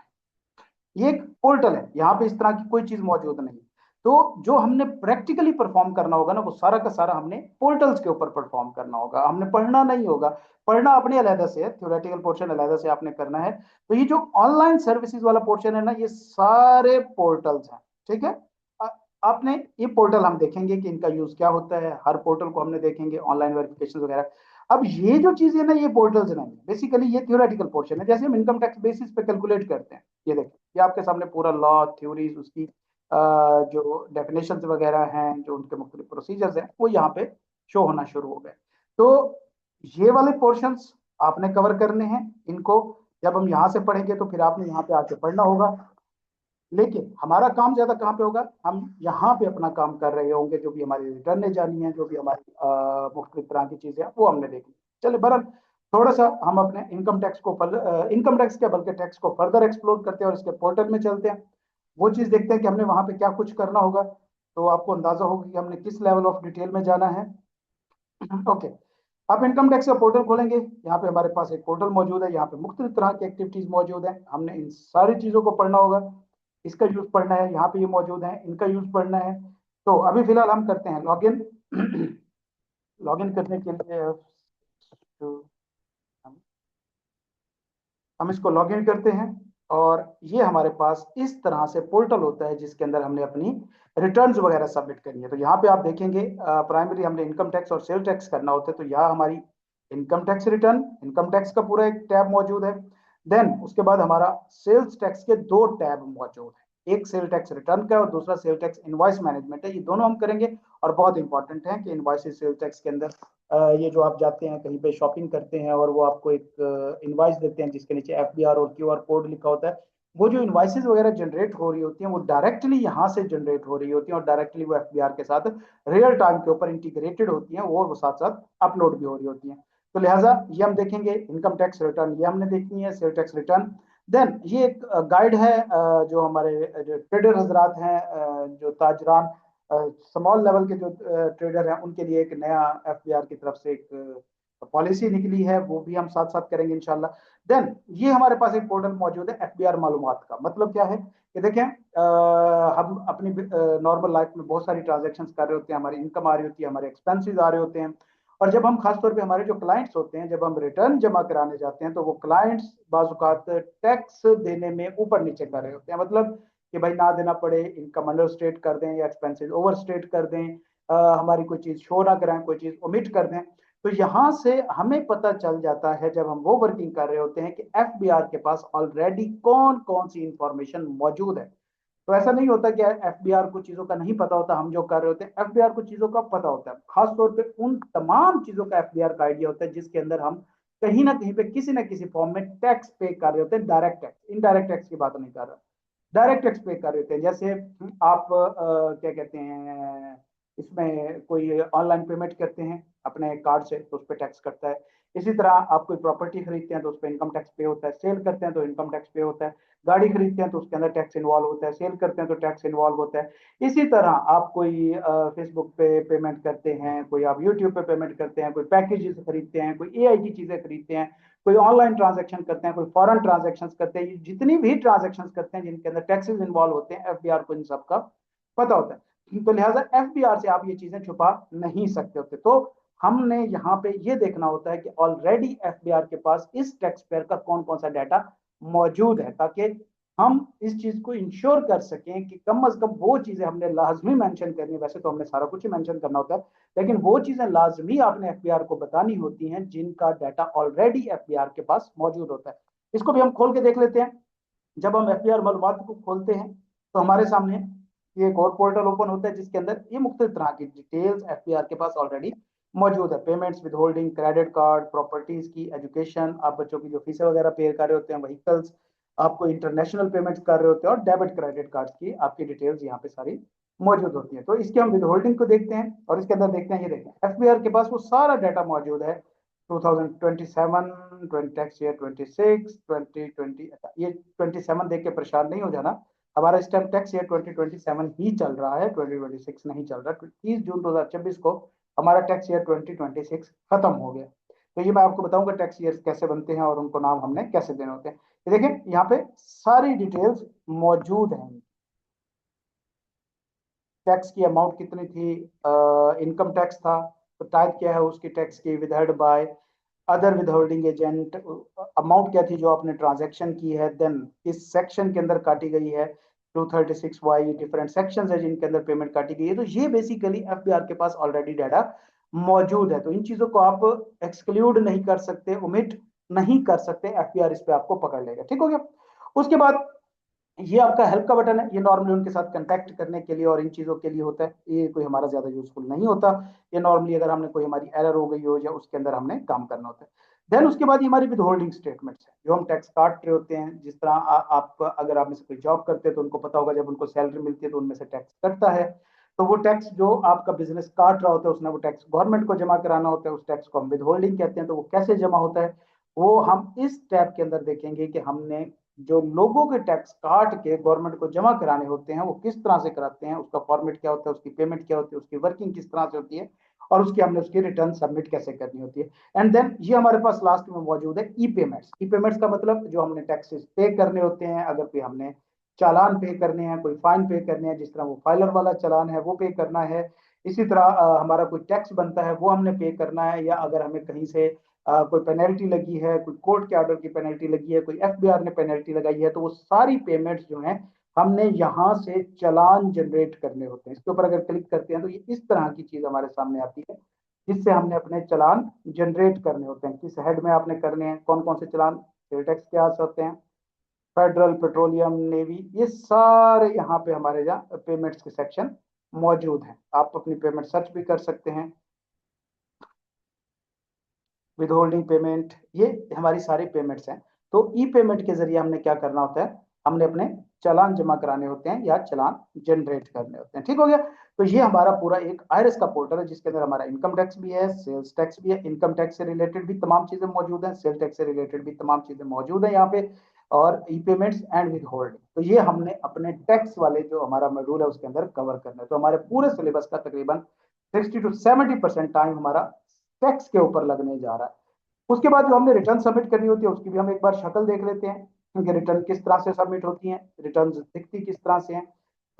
ये एक पोर्टल है, यहाँ पे इस तरह की कोई चीज मौजूद नहीं। तो जो हमने प्रैक्टिकली परफॉर्म करना होगा ना, वो सारा का सारा हमने पोर्टल्स के ऊपर परफॉर्म करना होगा, हमने पढ़ना नहीं होगा। पढ़ना अपने अलहदा से है, थ्योरेटिकल पोर्शन अलहदा से आपने करना है। तो ये जो ऑनलाइन सर्विसेज वाला पोर्शन है ना, ये सारे पोर्टल्स हैं, ठीक है। आ- आपने ये पोर्टल हम देखेंगे कि इनका यूज क्या होता है, हर पोर्टल को हमने देखेंगे, ऑनलाइन वेरिफिकेशन वगैरह। अब ये जो चीज है ना, ये पोर्टल्स नहीं है, बेसिकली ये थ्योरेटिकल पोर्शन है। जैसे हम इनकम टैक्स बेसिस पे कैलकुलेट करते हैं, ये देखिए, ये आपके सामने पूरा लॉ थ्योरीज, उसकी जो डेफिनेशन वगैरह हैं, जो उनके मुख्तलिफ प्रोसीजर्स हैं, वो यहाँ पे शो होना शुरू हो गए। तो ये वाले पोर्शंस आपने कवर करने हैं। इनको जब हम यहाँ से पढ़ेंगे तो फिर आपने यहाँ पे आके पढ़ना होगा। लेकिन हमारा काम ज्यादा कहाँ पे होगा, हम यहाँ पे अपना काम कर रहे होंगे, जो भी हमारी रिटर्न जानी है, जो भी हमारी मुख्तलिफ तरह की चीजें हैं, वो हमने देखी। चले बहरहाल, थोड़ा सा हम अपने इनकम टैक्स को इनकम टैक्स क्या बल्कि टैक्स को फर्दर एक्सप्लोर करते हैं और इसके पोर्टल में चलते हैं। वो चीज देखते हैं कि हमने वहां पे क्या कुछ करना होगा, तो आपको अंदाजा होगा कि हमने किस लेवल ऑफ डिटेल में जाना है। ओके, आप इनकम टैक्स का पोर्टल खोलेंगे, यहाँ पे हमारे पास एक पोर्टल मौजूद है, यहाँ पे मुख्तलिफ तरह की एक्टिविटीज मौजूद है, हमने इन सारी चीजों को पढ़ना होगा। इसका यूज पढ़ना है, यहाँ पे ये मौजूद है, इनका यूज पढ़ना है। तो अभी फिलहाल हम करते हैं लॉगिन। लॉगिन करने के लिए तो हम इसको लॉगिन करते हैं, और ये हमारे पास इस तरह से पोर्टल होता है जिसके अंदर हमने अपनी रिटर्न्स वगैरह सबमिट करनी है। तो यहाँ पे आप देखेंगे, प्राइमरी हमने इनकम टैक्स और सेल टैक्स करना होता है, तो यहाँ हमारी income tax return, income tax का पूरा एक टैब मौजूद है। देन उसके बाद हमारा सेल्स टैक्स के दो टैब मौजूद है, एक सेल टैक्स रिटर्न का और दूसरा सेल टैक्स इनवॉइस मैनेजमेंट है। ये दोनों हम करेंगे, और बहुत इंपॉर्टेंट है कि इनवॉइस सेल टैक्स के अंदर ये जो आप जाते हैं कहीं पे शॉपिंग करते हैं और वो आपको एक इनवाइस देते हैं जिसके नीचे एफबीआर और क्यूआर कोड लिखा होता है, वो जो इनवाइसेस वगैरह जनरेट हो रही होती हैं, वो डायरेक्टली यहाँ से जनरेट हो रही होती हैं, और डायरेक्टली वो एफबीआर के साथ रियल टाइम के ऊपर इंटीग्रेटेड होती हैं, और वो साथ साथ अपलोड भी हो रही होती हैं। तो लिहाजा ये हम देखेंगे, इनकम टैक्स रिटर्न ये हमने देखनी है, सेल टैक्स रिटर्न। देन ये एक गाइड है, जो हमारे जो ट्रेडर हजरात हैं, जो ताजरान, स्मॉल लेवल के जो ट्रेडर हैं, उनके लिए एक नया एफबीआर की तरफ से एक पॉलिसी निकली है, वो भी हम साथ साथ करेंगे इंशाल्लाह। देन ये हमारे पास एक पोर्टल मौजूद है एफबीआर मालूमात का। मतलब क्या है कि देखें, हम अपनी नॉर्मल लाइफ में बहुत सारी ट्रांजेक्शन कर रहे होते हैं, हमारी इनकम आ रही होती है, हमारे एक्सपेंसेस आ रहे होते हैं, और जब हम खासतौर पे हमारे जो क्लाइंट्स होते हैं, जब हम रिटर्न जमा कराने जाते हैं, तो वो क्लाइंट्स बाजुकात टैक्स देने में ऊपर नीचे कर रहे होते हैं। मतलब कि भाई ना देना पड़े, इनकम अंडर स्टेट कर दें या एक्सपेंसेस ओवर स्टेट कर दें, हमारी कोई चीज शो ना कराएं, कोई चीज ओमिट कर दें। तो यहां से हमें पता चल जाता है जब हम वो वर्किंग कर रहे होते हैं कि एफबीआर के पास ऑलरेडी कौन कौन सी इंफॉर्मेशन मौजूद है। तो ऐसा नहीं होता कि एफबीआर को चीजों का नहीं पता होता, हम जो कर रहे होते हैं एफबीआर को चीजों का पता होता है, खासतौर पे उन तमाम चीजों का एफबीआर का आइडिया होता है जिसके अंदर हम कहीं ना कहीं पे किसी ना किसी फॉर्म में टैक्स पे कर रहे होते हैं, डायरेक्ट टैक्स, इनडायरेक्ट टैक्स की बात नहीं कर रहा, डायरेक्ट टैक्स पे कर देते हैं। जैसे आप क्या कहते हैं, इसमें कोई ऑनलाइन पेमेंट करते हैं अपने कार्ड से, तो उस पर टैक्स कटता है। इसी तरह आप कोई प्रॉपर्टी खरीदते हैं तो उस पर इनकम टैक्स पे होता है, सेल करते हैं तो इनकम टैक्स पे होता है, गाड़ी खरीदते हैं तो उसके अंदर टैक्स इन्वॉल्व होता है, सेल करते हैं तो टैक्स इन्वॉल्व होता है। इसी तरह आप कोई फेसबुक पे पेमेंट करते हैं, कोई आप यूट्यूब पे पेमेंट करते हैं, कोई पैकेजेस खरीदते हैं, कोई एआई की चीजें खरीदते हैं, कोई ऑनलाइन ट्रांजेक्शन करते हैं, कोई फॉरेन ट्रांजेक्शन करते हैं, जितनी भी ट्रांजेक्शन करते हैं जिनके अंदर टैक्सेस इन्वॉल्व होते हैं, एफबीआर को इन सब का पता होता है। तो लिहाजा एफबीआर से आप ये चीजें छुपा नहीं सकते होते। तो हमने यहाँ पे ये देखना होता है कि ऑलरेडी एफबीआर के पास इस टैक्स पेयर का कौन कौन सा डाटा मौजूद है, ताकि हम इस चीज को इंश्योर कर सकें कि कम अज कम वो चीजें हमने लाजमी मेंशन करनी है। वैसे तो हमने सारा कुछ ही मेंशन करना होता है, लेकिन वो चीजें लाजमी आपने एफबीआर को बतानी होती हैं जिनका डाटा ऑलरेडी एफबीआर के पास मौजूद होता है। इसको भी हम खोल के देख लेते हैं। जब हम एफबीआर मालूमात को खोलते हैं तो हमारे सामने ये एक और पोर्टल ओपन होता है जिसके अंदर ये मुख्तलिफ तरह की डिटेल्स एफबीआर के पास ऑलरेडी मौजूद है। Payments, with holding, credit card, properties की, एजुकेशन, आप बच्चों की जो फीसें वगैरह पे कर रहे होते हैं, व्हीकल्स, आपको इंटरनेशनल पेमेंट्स कर रहे होते हैं, और डेबिट क्रेडिट कार्ड की आपकी डिटेल्स यहाँ पे सारी मौजूद होती है। तो इसके हम विद होल्डिंग को देखते हैं और इसके अंदर देखते हैं, ये देखें एफबीआर के पास वो सारा डाटा मौजूद है। 2027, टैक्स ईयर 26, 2020, ये 27 देख के परेशान नहीं हो जाना, हमारा इस टाइम टैक्स ईयर 2027 ही चल रहा है, 2026 नहीं चल रहा। 30 जून 2026 को हमारा टैक्स ईयर 2026 खत्म हो गया। तो ये मैं आपको बताऊंगा टैक्स ईयर कैसे बनते हैं और उनको नाम हमने कैसे देने होते हैं। ये देखें यहाँ पे सारी डिटेल्स मौजूद हैं। टैक्स की अमाउंट कितनी थी, इनकम टैक्स था, तो टाइप क्या है उसकी टैक्स की, withheld by other withholding agent, amount क्या थी जो आपने ट्रांजैक्शन की है, देन इस सेक्शन के अंदर काटी गई है, 236Y डिफरेंट सेक्शंस है जिनके अंदर पेमेंट काटी गई है। तो ये बेसिकली एफबीआर के पास ऑलरेडी डाटा मौजूद है, तो इन चीजों को आप एक्सक्लूड नहीं कर सकते, ओमिट नहीं कर सकते, एफबीआर इस पे आपको पकड़ लेगा। ठीक हो गया। उसके बाद ये आपका हेल्प का बटन है, ये नॉर्मली उनके साथ कांटेक्ट करने के लिए और इन चीजों के लिए होता है, ये कोई हमारा ज्यादा यूजफुल नहीं होता। ये नॉर्मली अगर हमने कोई हमारी एरर हो गई हो या उसके अंदर हमने काम करना होता है। देन उसके बाद ये हमारी विद होल्डिंग स्टेटमेंट्स है, जो हम टैक्स काट रहे होते हैं। जिस तरह आप अगर आप में से कोई जॉब करते हैं तो उनको पता होगा जब उनको सैलरी मिलती है तो उनमें से टैक्स कटता है। तो वो टैक्स जो आपका बिजनेस काट रहा होता है उसने वो टैक्स गवर्नमेंट को जमा कराना होता है, उस टैक्स को हम विद होल्डिंग कहते हैं। तो वो कैसे जमा होता है वो हम इस टैब के अंदर देखेंगे कि हमने जो लोगों के टैक्स काट के गवर्नमेंट को जमा कराने होते हैं वो किस तरह से कराते हैं, उसका फॉर्मेट क्या होता है, उसकी पेमेंट क्या होती है, उसकी वर्किंग किस तरह से होती है, और उसकी हमने उसकी रिटर्न सबमिट कैसे करनी होती है। एंड देन ये हमारे पास लास्ट में मौजूद है ई पेमेंट्स। ई पेमेंट्स का मतलब जो हमने टैक्सेस पे करने होते हैं, अगर कोई हमने चालान पे करने हैं, कोई फाइन पे करने हैं, जिस तरह वो फाइलर वाला चालान है वो पे करना है। इसी तरह हमारा कोई टैक्स बनता है वो हमने पे करना है, या अगर हमें कहीं से कोई पेनल्टी लगी है, कोई कोर्ट के ऑर्डर की पेनल्टी लगी है, कोई एफबीआर ने पेनल्टी लगाई है, तो वो सारी पेमेंट्स जो हैं हमने यहाँ से चालान जनरेट करने होते हैं। इसके ऊपर अगर क्लिक करते हैं तो ये इस तरह की चीज हमारे सामने आती है, जिससे हमने अपने चालान जनरेट करने होते हैं। किस हेड में आपने करने हैं, कौन कौन से चालान, सेल टैक्स के आ सकते हैं, फेडरल, पेट्रोलियम, नेवी, ये सारे यहाँ पे हमारे यहाँ पेमेंट्स के सेक्शन मौजूद हैं। आप अपनी पेमेंट सर्च भी कर सकते हैं, विद होल्डिंग पेमेंट, ये हमारी सारी पेमेंट्स हैं। तो ई पेमेंट के जरिए हमने क्या करना होता है, हमने अपने चालान जमा कराने होते हैं या चालान जनरेट करने होते हैं। ठीक हो गया। तो ये हमारा पूरा एक आईआरएस का पोर्टल है जिसके अंदर हमारा इनकम टैक्स भी है, सेल्स टैक्स भी है, इनकम टैक्स से रिलेटेड भी तमाम चीजें मौजूद हैं, सेल्स टैक्स से रिलेटेड भी तमाम चीजें मौजूद है यहाँ पे, और ई पेमेंट्स एंड विद होल्डिंग। तो ये हमने अपने टैक्स वाले जो हमारा मॉड्यूल है उसके अंदर कवर करना है। तो हमारे पूरे सिलेबस का तकरीबन 60 to 70% टाइम हमारा टैक्स के ऊपर लगने जा रहा है। उसके बाद जो हमने रिटर्न सबमिट करनी होती है उसकी भी हम एक बार शक्ल देख लेते हैं, क्योंकि रिटर्न किस तरह से सबमिट होती हैं, रिटर्न दिखती किस तरह से हैं।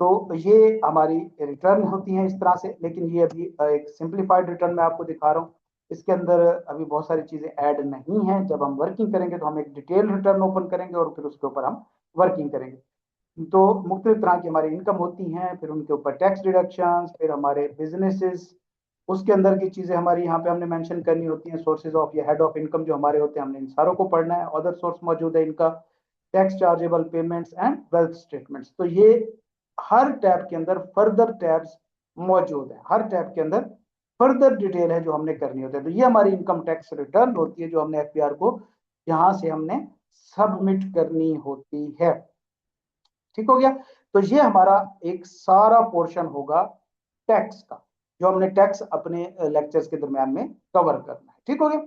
तो ये हमारी रिटर्न होती हैं इस तरह से, लेकिन ये अभी एक सिंप्लीफाइड रिटर्न मैं आपको दिखा रहा हूँ। इसके अंदर अभी बहुत सारी चीजें ऐड नहीं है। जब हम वर्किंग करेंगे तो हम एक डिटेल रिटर्न ओपन करेंगे और फिर उसके ऊपर हम वर्किंग करेंगे। तो मुख्तलिफ तरह की हमारी इनकम होती हैं, फिर उनके ऊपर टैक्स डिडक्शन, फिर हमारे बिजनेसेस, उसके अंदर की चीजें हमारी यहाँ पे हमने मेंशन करनी होती हैं। सोर्सेज ऑफ या हेड ऑफ इनकम जो हमारे होते हैं हमने इन सारों को पढ़ना है। अदर सोर्स मौजूद है इनका, tax chargeable payments and wealth statements. तो ये हर टैब के अंदर फर्दर टैब्स मौजूद है, हर टैब के अंदर फर्दर डिटेल है जो हमने करनी होती है। तो ये हमारी इनकम टैक्स रिटर्न होती है जो हमने एफपीआर को यहाँ से हमने सबमिट करनी होती है। ठीक हो गया। तो ये हमारा एक सारा पोर्शन होगा टैक्स का, जो हमने टैक्स अपने लेक्चर्स के दरमियान में कवर करना है। ठीक हो गया।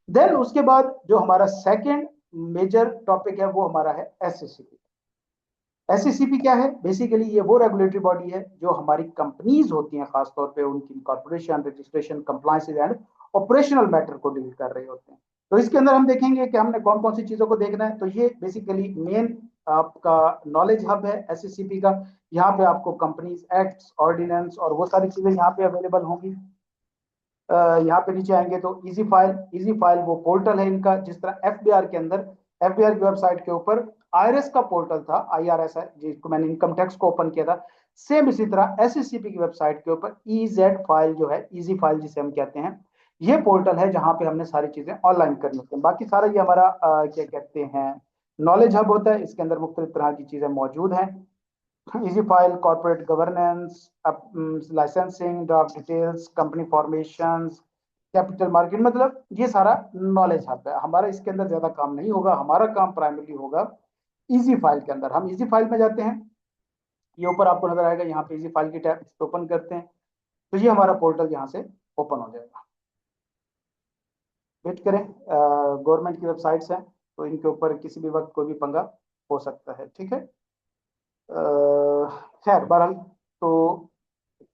देन उसके बाद जो हमारा सेकंड मेजर टॉपिक है वो हमारा है एसएससीपी। एसएससीपी क्या है, बेसिकली ये वो रेगुलेटरी बॉडी है जो हमारी कंपनीज होती हैं, खासतौर पे उनकी corporation, registration, compliance and operational matter को डील कर रहे होते हैं। तो इसके अंदर हम देखेंगे कि हमने कौन कौन सी चीजों को देखना है। तो ये बेसिकली मेन आपका नॉलेज हब है एसएससीपी का। यहाँ पे आपको कंपनीज एक्ट्स, ऑर्डिनेंस और वो सारी चीजें यहाँ पे अवेलेबल होंगी। यहाँ पे नीचे आएंगे तो इजी फाइल, इजी फाइल वो पोर्टल है इनका, जिस तरह एफबीआर के अंदर, एफबीआर की वेबसाइट के ऊपर आईआरएस का पोर्टल था, आईआरएस है जिसको मैंने इनकम टैक्स को ओपन किया था, सेम इसी तरह एसएससीपी की वेबसाइट के ऊपर ईजेड फाइल जो है, इजी फाइल जिसे हम कहते हैं, ये पोर्टल है जहां पे हमने सारी चीजें ऑनलाइन करनी होती हैं। बाकी सारा ये हमारा क्या कहते हैं नॉलेज हब होता है, इसके अंदर मुख्तलिफ तरह की चीजें मौजूद हैं। Easy file, corporate governance, licensing, draft details, company formations, capital market, मतलब ये सारा नॉलेज हब है हमारा। इसके अंदर ज्यादा काम नहीं होगा, हमारा काम प्राइमरी होगा इजी फाइल के अंदर। हम इजी फाइल में जाते हैं, ये ऊपर आपको नजर आएगा, यहाँ पे इजी फाइल की टैब, इसको ओपन करते हैं तो ये हमारा पोर्टल यहाँ से ओपन हो जाएगा। वेट करें, गवर्नमेंट की वेबसाइट्स हैं तो इनके ऊपर किसी भी वक्त कोई भी पंगा हो सकता है। ठीक है, खैर बहरहाल, तो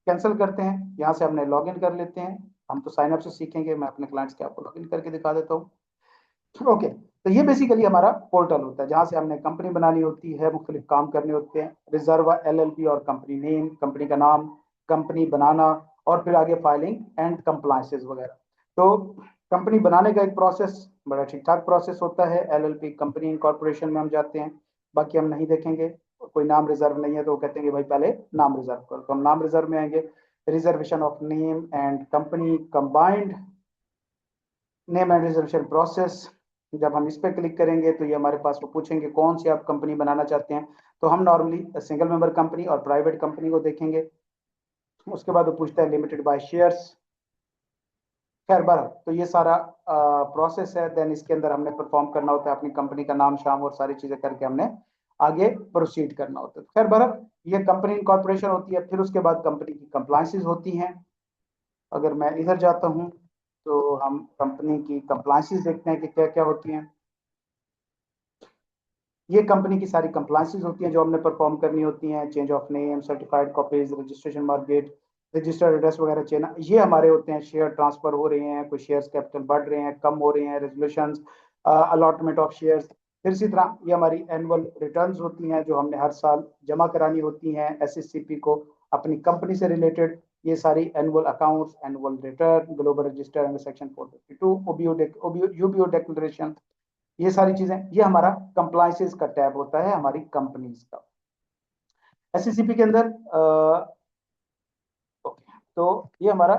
कैंसिल करते हैं, यहाँ से हमने लॉग इन कर लेते हैं। हम तो साइन अप से सीखेंगे, मैं अपने क्लाइंट्स के आपको लॉग इन करके दिखा देता हूँ। ओके, तो ये बेसिकली हमारा पोर्टल होता है जहाँ से हमने कंपनी बनानी होती है, मुख्तलिफ काम करने होते हैं, रिजर्व, एलएलपी और कंपनी नेम, कंपनी का नाम, कंपनी बनाना, और फिर आगे फाइलिंग एंड कंप्लायंसेस वगैरह। तो कंपनी बनाने का एक प्रोसेस बड़ा ठीक ठाक प्रोसेस होता है। एलएलपी कंपनी इनकॉर्पोरेशन में हम जाते हैं, बाकी हम नहीं देखेंगे। कोई नाम रिजर्व नहीं है तो वो कहते हैं कि भाई पहले नाम रिजर्व करो, तो हम नाम रिजर्व में आएंगे। Reservation of name and company combined name and reservation process, जब हम इस पर क्लिक करेंगे तो ये हमारे पास वो पूछेंगे कौन सी आप कंपनी बनाना चाहते हैं। तो हम नॉर्मली सिंगल मेंबर कंपनी और प्राइवेट कंपनी को देखेंगे। उसके बाद वो पूछता है लिमिटेड बाय शेयर्स। खैर बार तो ये सारा प्रोसेस है। देन इसके अंदर हमने परफॉर्म करना होता है, अपनी कंपनी का नाम शाम और सारी चीजें करके हमने आगे प्रोसीड करना होता है। खैर बार ये कंपनी इनकॉर्पोरेशन होती है। फिर उसके बाद कंपनी की कंप्लायंसेस होती हैं। अगर मैं इधर जाता हूँ तो हम कंपनी की कंप्लायंसेस देखते हैं कि क्या क्या होती हैं। ये कंपनी की सारी कंप्लायंसेस होती हैं जो हमने परफॉर्म करनी होती हैं। Change of name, certified copies, registration market, registered address वगैरह चेंज, ये हमारे होते हैं। शेयर ट्रांसफर हो रहे हैं, कुछ शेयर्स कैपिटल बढ़ रहे हैं, कम हो रहे हैं, रेजोल्यूशन, अलॉटमेंट ऑफ शेयर्स। फिर इसी तरह ये हमारी एनुअल रिटर्न्स होती हैं जो हमने हर साल जमा करानी होती हैं एसएससीपी को अपनी कंपनी से रिलेटेड। ये सारी annual accounts, annual return, global register under section 452, UBO declaration, ये सारी चीजें, ये हमारा कंप्लायंसेस का टैब होता है हमारी कंपनीज का एससीसीपी के अंदर। ओके, तो ये हमारा